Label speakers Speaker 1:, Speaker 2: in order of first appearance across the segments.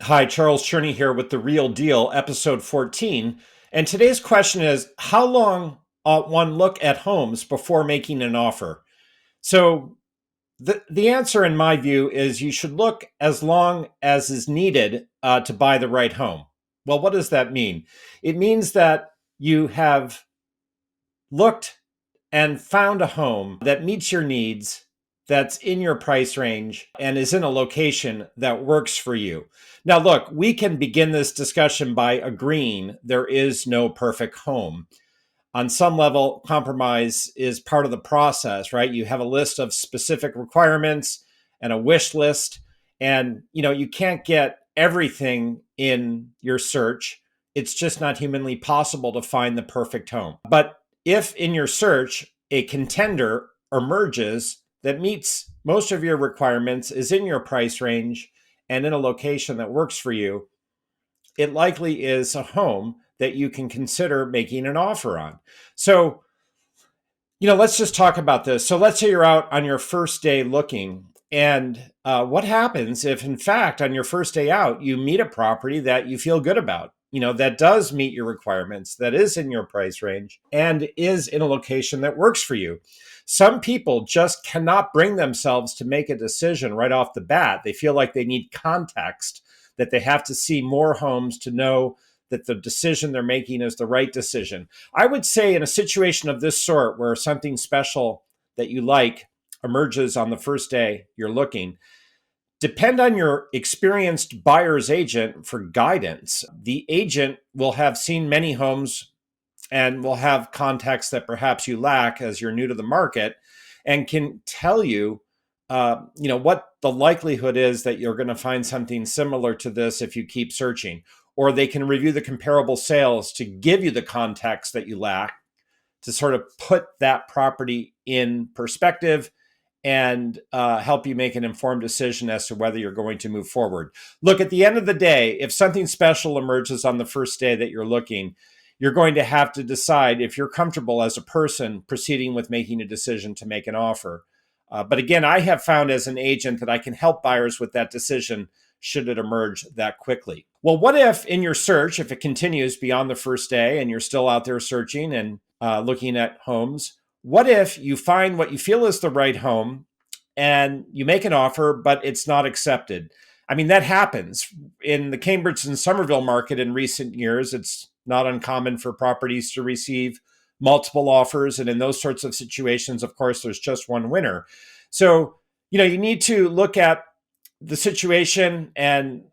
Speaker 1: Hi, Charles Cherney here with The Real Deal, episode 14. And today's question is how long ought one look at homes before making an offer? So, the answer, in my view, is you should look as long as is needed to buy the right home. Well, what does that mean? It means that you have looked and found a home that meets your needs, that's in your price range, and is in a location that works for you. Now, look, we can begin this discussion by agreeing there is no perfect home. On some level, compromise is part of the process, right? You have a list of specific requirements and a wish list, and you can't get everything in your search. It's just not humanly possible to find the perfect home. But if in your search a contender emerges that meets most of your requirements, is in your price range, and in a location that works for you, it likely is a home that you can consider making an offer on. So, let's just talk about this. So, let's say you're out on your first day looking. And what happens if, in fact, on your first day out, you meet a property that you feel good about, that does meet your requirements, that is in your price range, and is in a location that works for you? Some people just cannot bring themselves to make a decision right off the bat. They feel like they need context, that they have to see more homes to know that the decision they're making is the right decision. I would say in a situation of this sort where something special that you like emerges on the first day you're looking, depend on your experienced buyer's agent for guidance. The agent will have seen many homes and will have context that perhaps you lack as you're new to the market, and can tell you, what the likelihood is that you're going to find something similar to this if you keep searching. Or they can review the comparable sales to give you the context that you lack to sort of put that property in perspective and help you make an informed decision as to whether you're going to move forward. Look, at the end of the day, if something special emerges on the first day that you're looking, you're going to have to decide if you're comfortable as a person proceeding with making a decision to make an offer. But again, I have found as an agent that I can help buyers with that decision should it emerge that quickly. Well, what if in your search, if it continues beyond the first day and you're still out there searching and looking at homes, what if you find what you feel is the right home and you make an offer, but it's not accepted? I mean, that happens in the Cambridge and Somerville market in recent years. It's not uncommon for properties to receive multiple offers. And in those sorts of situations, of course, there's just one winner. So, you need to look at the situation and,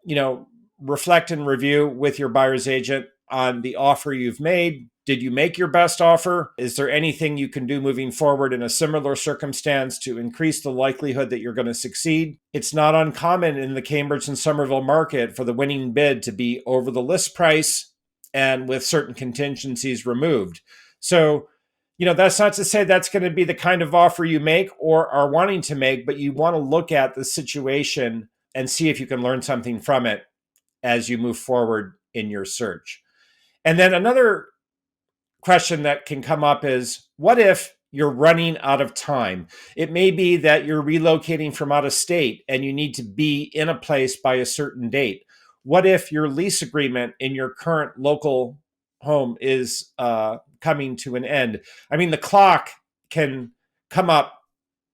Speaker 1: reflect and review with your buyer's agent on the offer you've made. Did you make your best offer? Is there anything you can do moving forward in a similar circumstance to increase the likelihood that you're going to succeed? It's not uncommon in the Cambridge and Somerville market for the winning bid to be over the list price and with certain contingencies removed. So, that's not to say that's going to be the kind of offer you make or are wanting to make, but you want to look at the situation and see if you can learn something from it as you move forward in your search. And then another question that can come up is, what if you're running out of time? It may be that you're relocating from out of state and you need to be in a place by a certain date. What if your lease agreement in your current local home is coming to an end? I mean, the clock can come up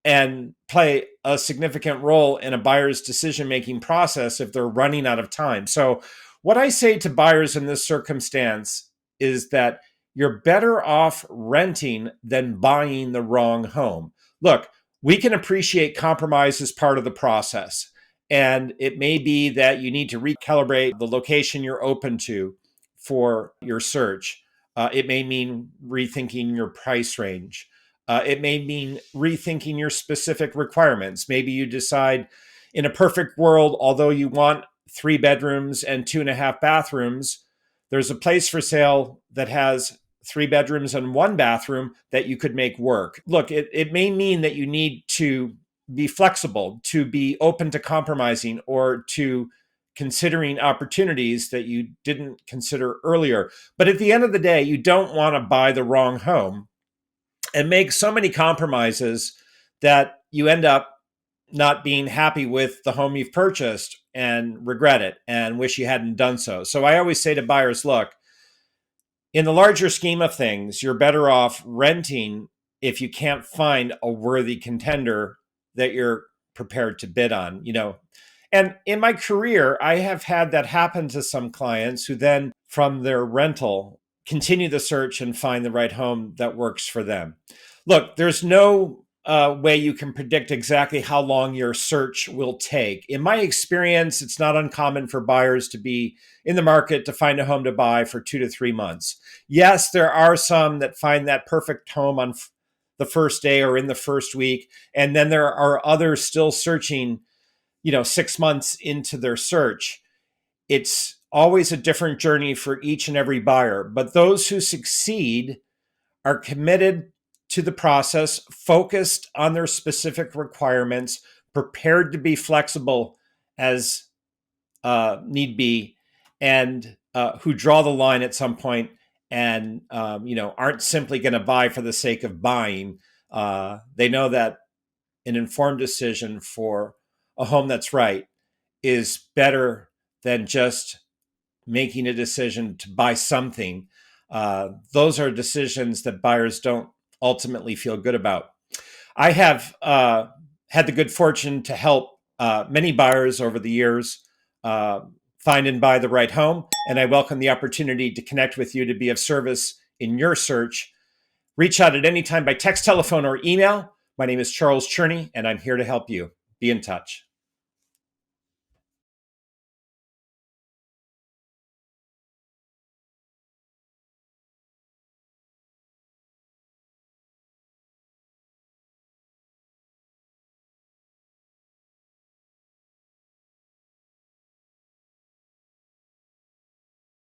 Speaker 1: and play a significant role in a buyer's decision-making process if they're running out of time. So what I say to buyers in this circumstance is that you're better off renting than buying the wrong home. Look, we can appreciate compromise as part of the process. And it may be that you need to recalibrate the location you're open to for your search. It may mean rethinking your price range. It may mean rethinking your specific requirements. Maybe you decide in a perfect world, although you want 3 bedrooms and 2.5 bathrooms, there's a place for sale that has 3 bedrooms and 1 bathroom that you could make work. Look, it may mean that you need to be flexible, to be open to compromising, or to considering opportunities that you didn't consider earlier. But at the end of the day, you don't want to buy the wrong home and make so many compromises that you end up not being happy with the home you've purchased, and regret it and wish you hadn't done so. So I always say to buyers, look, in the larger scheme of things, you're better off renting if you can't find a worthy contender that you're prepared to bid on, And in my career, I have had that happen to some clients who then, from their rental, continue the search and find the right home that works for them. Look, there's no way you can predict exactly how long your search will take. In my experience, it's not uncommon for buyers to be in the market to find a home to buy for 2 to 3 months. Yes, there are some that find that perfect home on the first day or in the first week. And then there are others still searching, 6 months into their search. It's always a different journey for each and every buyer. But those who succeed are committed to the process, focused on their specific requirements, prepared to be flexible as need be, and who draw the line at some point and aren't simply going to buy for the sake of buying. They know that an informed decision for a home that's right is better than just making a decision to buy something. Those are decisions that buyers don't ultimately feel good about. I have had the good fortune to help many buyers over the years find and buy the right home, and I welcome the opportunity to connect with you to be of service in your search. Reach out at any time by text, telephone, or email. My name is Charles Cherney, and I'm here to help you. Be in touch.